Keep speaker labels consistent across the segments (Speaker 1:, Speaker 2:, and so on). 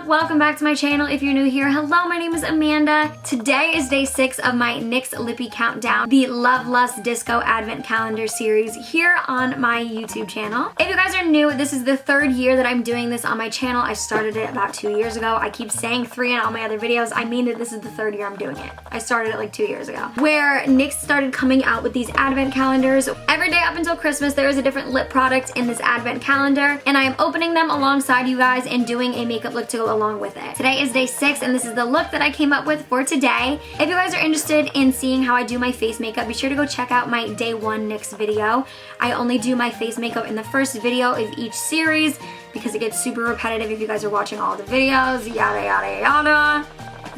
Speaker 1: welcome back to my channel. If you're new here, hello, my name is Amanda. Today is day 6 of my NYX Lippie countdown, the Love Lust Disco Advent Calendar series here on my YouTube channel. If you guys are new, this is the 3rd year that I'm doing this on my channel. I started it about 2 years ago. I keep saying 3 in all my other videos. I mean that this is the 3rd year I'm doing it. I started it like 2 years ago, where NYX started coming out with these advent calendars. Every day up until Christmas, there is a different lip product in this advent calendar, and I am opening them alongside you guys and doing a makeup look to go along with it. Today is day 6, and this is the look that I came up with for today. If you guys are interested in seeing how I do my face makeup, be sure to go check out my day 1 NYX video. I only do my face makeup in the first video of each series because it gets super repetitive if you guys are watching all the videos, yada yada yada.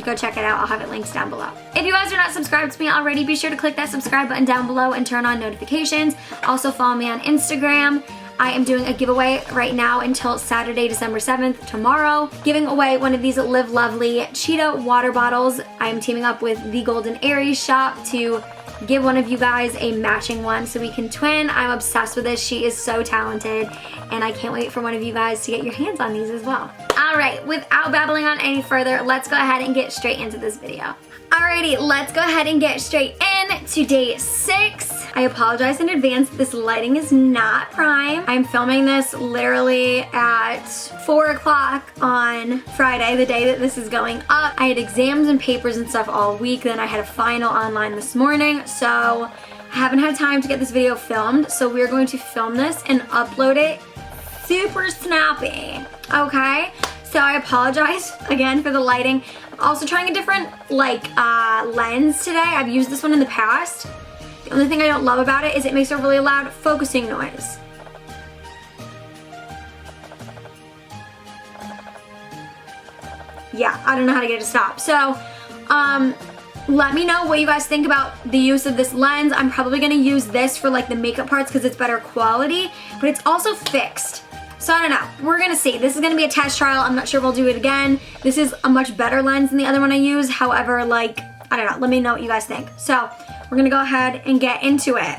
Speaker 1: Go check it out. I'll have it linked down below. If you guys are not subscribed to me already, be sure to click that subscribe button down below and turn on notifications. Also follow me on Instagram. I am doing a giveaway right now until Saturday, December 7th, tomorrow. Giving away one of these Live Lovely Cheetah water bottles. I am teaming up with the Golden Aries shop to give one of you guys a matching one so we can twin. I'm obsessed with this. She is so talented, and I can't wait for one of you guys to get your hands on these as well. Alright, without babbling on any further, let's go ahead and get straight into this video. Alrighty, let's go ahead and get straight in to day 6. I apologize in advance, this lighting is not prime. I'm filming this literally at 4 o'clock on Friday, the day that this is going up. I had exams and papers and stuff all week, then I had a final online this morning, so I haven't had time to get this video filmed, so we're going to film this and upload it super snappy, okay? So I apologize again for the lighting. I'm also trying a different lens today. I've used this one in the past. The only thing I don't love about it is it makes a really loud focusing noise. Yeah, I don't know how to get it to stop. So, let me know what you guys think about the use of this lens. I'm probably gonna use this for like the makeup parts because it's better quality, but it's also fixed. So I don't know, we're gonna see. This is gonna be a test trial. I'm not sure if I'll do it again. This is a much better lens than the other one I use. However, like, I don't know, let me know what you guys think. So we're gonna go ahead and get into it.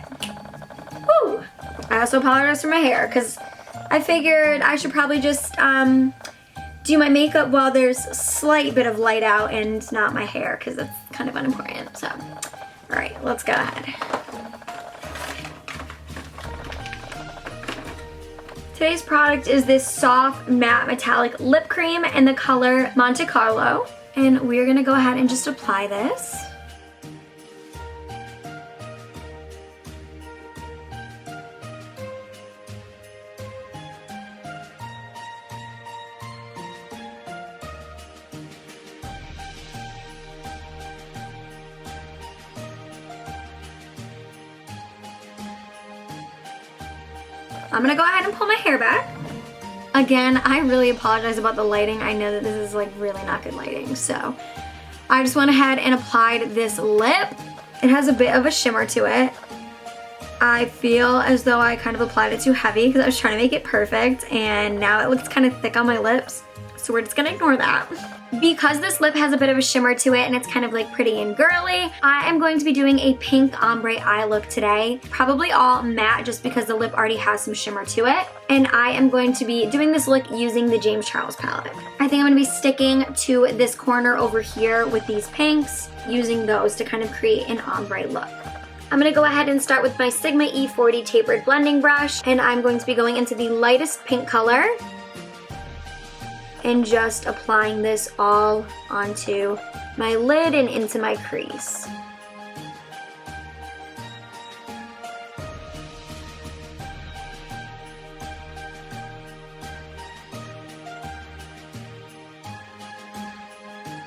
Speaker 1: Woo! I also apologize for my hair because I figured I should probably just do my makeup while there's a slight bit of light out and not my hair because that's kind of unimportant. So, all right, let's go ahead. Today's product is this soft matte metallic lip cream in the color Monte Carlo, and we're gonna go ahead and just apply this. I'm gonna go ahead and pull my hair back. Again, I really apologize about the lighting. I know that this is like really not good lighting, so I just went ahead and applied this lip. It has a bit of a shimmer to it. I feel as though I kind of applied it too heavy because I was trying to make it perfect, and now it looks kind of thick on my lips, so we're just gonna ignore that. Because this lip has a bit of a shimmer to it and it's kind of like pretty and girly, I am going to be doing a pink ombre eye look today. Probably all matte just because the lip already has some shimmer to it. And I am going to be doing this look using the James Charles palette. I think I'm going to be sticking to this corner over here with these pinks, using those to kind of create an ombre look. I'm going to go ahead and start with my Sigma E40 tapered blending brush, and I'm going to be going into the lightest pink color and just applying this all onto my lid and into my crease.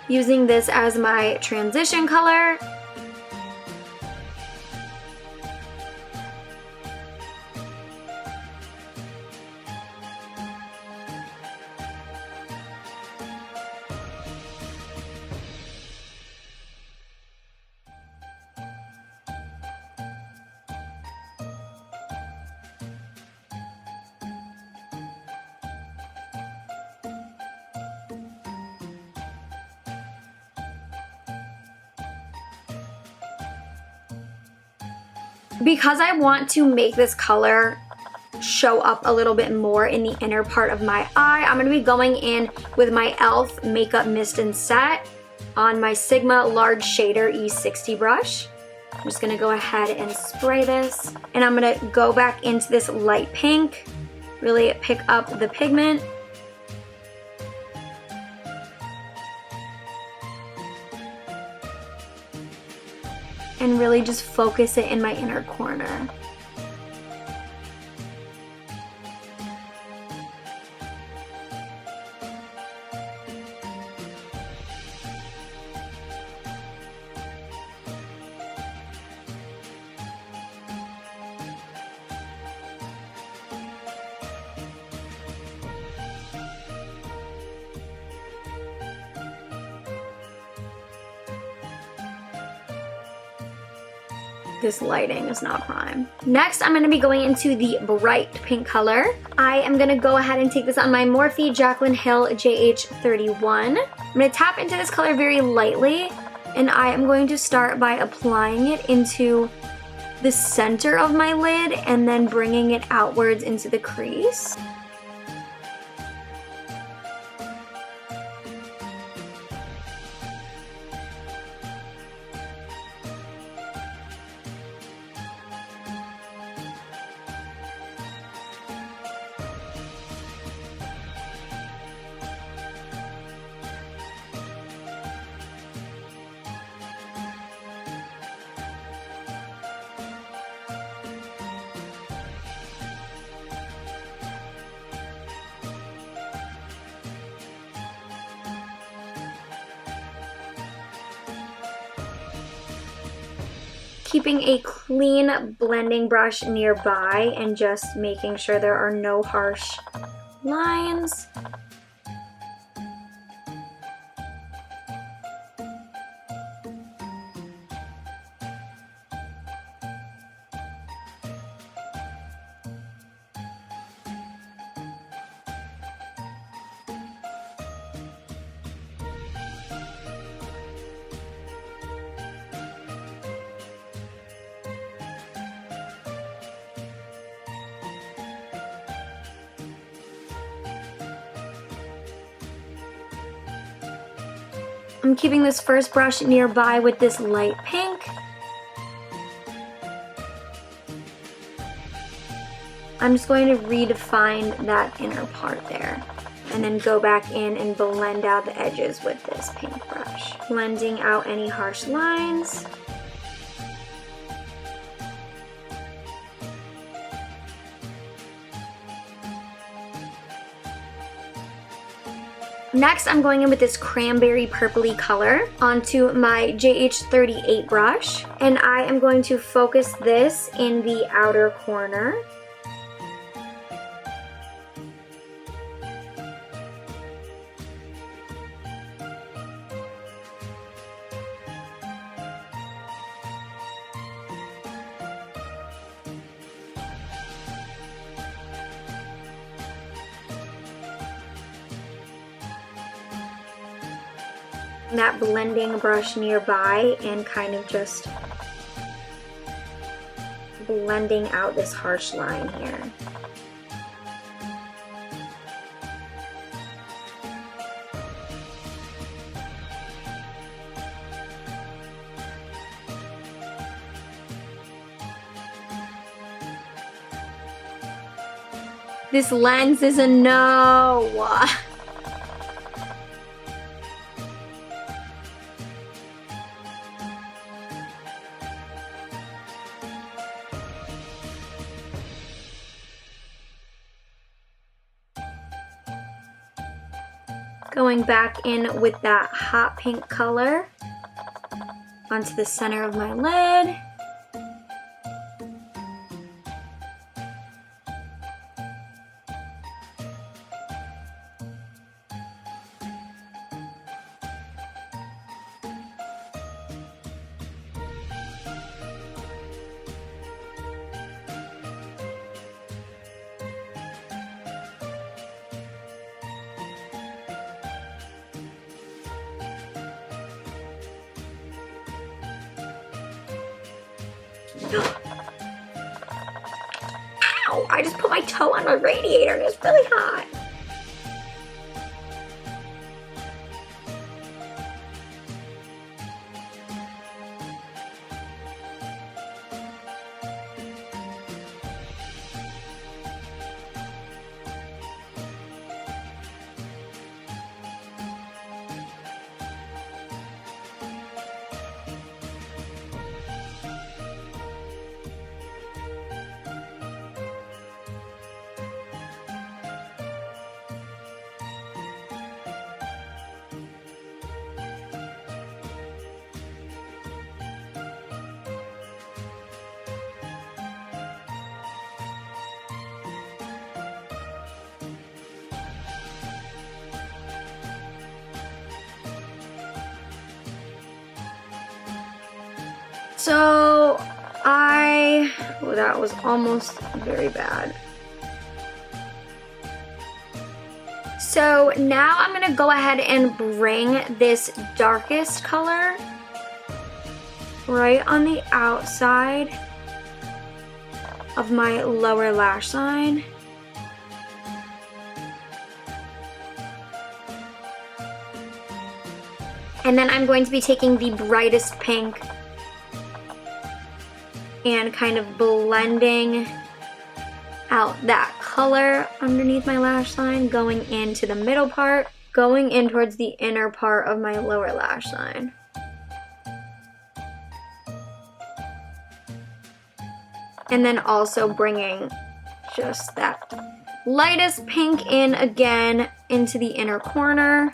Speaker 1: Using this as my transition color. Because I want to make this color show up a little bit more in the inner part of my eye. I'm going to be going in with my e.l.f. Makeup Mist and Set on my Sigma Large Shader E60 brush. I'm just going to go ahead and spray this. And I'm going to go back into this light pink, really pick up the pigment. And really just focus it in my inner corner. This lighting is not prime. Next, I'm gonna be going into the bright pink color. I am gonna go ahead and take this on my Morphe Jaclyn Hill JH31. I'm gonna tap into this color very lightly, and I am going to start by applying it into the center of my lid and then bringing it outwards into the crease. Keeping a clean blending brush nearby and just making sure there are no harsh lines. I'm keeping this first brush nearby with this light pink. I'm just going to redefine that inner part there and then go back in and blend out the edges with this pink brush, blending out any harsh lines. Next, I'm going in with this cranberry purpley color onto my JH38 brush, and I am going to focus this in the outer corner. That blending brush nearby and kind of just blending out this harsh line here. This lens is a no. Going back in with that hot pink color onto the center of my lid. Ow. Oh, I just put my toe on my radiator and it's really hot. So that was almost very bad. So now I'm gonna go ahead and bring this darkest color right on the outside of my lower lash line. And then I'm going to be taking the brightest pink and kind of blending out that color underneath my lash line, going into the middle part, going in towards the inner part of my lower lash line. And then also bringing just that lightest pink in again into the inner corner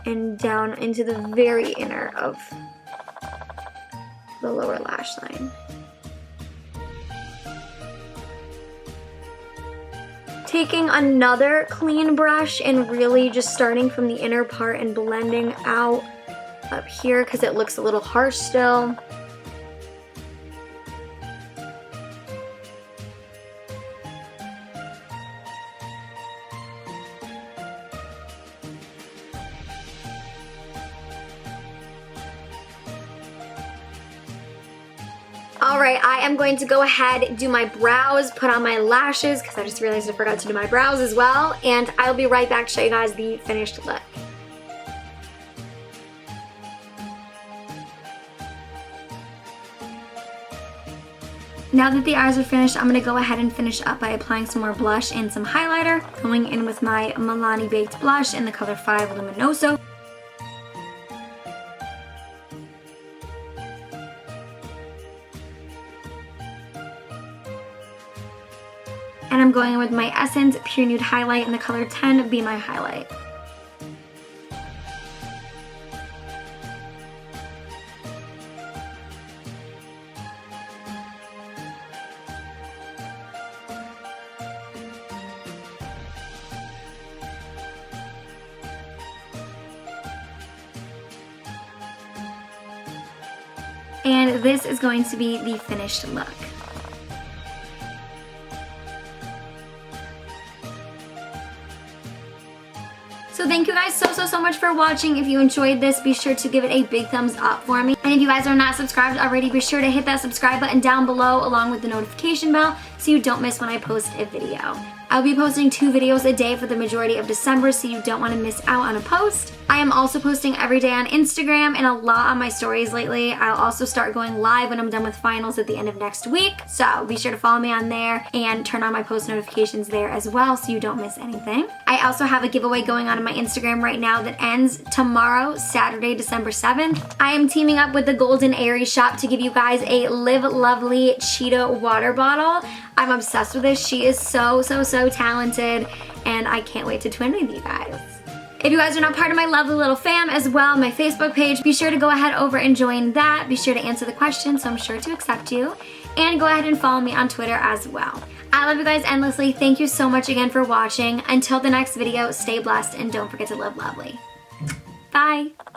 Speaker 1: and down into the very inner of the lower lash line. Taking another clean brush and really just starting from the inner part and blending out up here because it looks a little harsh still. Alright, I am going to go ahead, do my brows, put on my lashes, because I just realized I forgot to do my brows as well, and I'll be right back to show you guys the finished look. Now that the eyes are finished, I'm going to go ahead and finish up by applying some more blush and some highlighter, going in with my Milani Baked Blush in the color 5 Luminoso. And I'm going in with my Essence Pure Nude Highlight in the color 10 Be My Highlight. And this is going to be the finished look. So thank you guys so much for watching. If you enjoyed this, be sure to give it a big thumbs up for me. And if you guys are not subscribed already, be sure to hit that subscribe button down below along with the notification bell so you don't miss when I post a video. I'll be posting 2 videos a day for the majority of December, so you don't want to miss out on a post. I am also posting every day on Instagram and a lot on my stories lately. I'll also start going live when I'm done with finals at the end of next week, so be sure to follow me on there and turn on my post notifications there as well so you don't miss anything. I also have a giveaway going on my Instagram right now that ends tomorrow, Saturday, December 7th. I am teaming up with the Golden Aerie shop to give you guys a Live Lovely Cheetah water bottle. I'm obsessed with this. She is so talented, and I can't wait to twin with you guys. If you guys are not part of my lovely little fam as well, my Facebook page, be sure to go ahead over and join that. Be sure to answer the questions, so I'm sure to accept you. And go ahead and follow me on Twitter as well. I love you guys endlessly. Thank you so much again for watching. Until the next video, stay blessed and don't forget to live lovely. Bye.